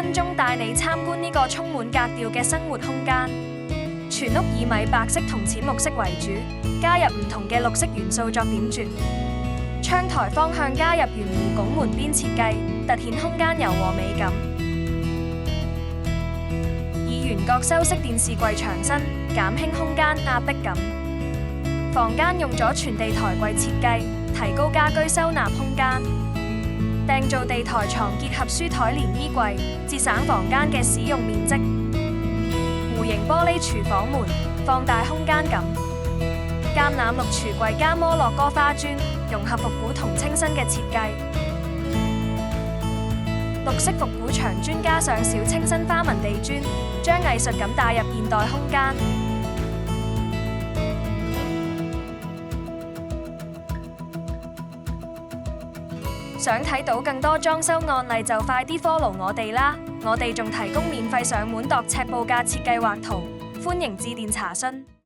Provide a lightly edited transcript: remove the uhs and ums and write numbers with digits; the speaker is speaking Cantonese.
分鐘帶你參觀呢個充滿格調嘅生活空間。全屋以米白色同淺木色為主，加入唔同嘅綠色元素作點綴。窗台方向加入圓弧拱門邊設計，凸顯空間柔和美感。以圓角修飾電視櫃牆身，減輕空間壓迫感。房間用咗全地台櫃設計，提高家居收納空間。訂造地台床結合書台連衣櫃，節省房間嘅使用面積。弧形玻璃廚房門，放大空間感。橄欖綠櫥櫃加摩洛哥花磚，融合復古同清新嘅設計。綠色復古牆磚加上小清新花紋地磚，將藝術感帶入現代空間。想睇到更多裝修案例就快啲 follow 我哋啦！我哋仲提供免費上門度尺報價設計畫圖，歡迎致電查詢。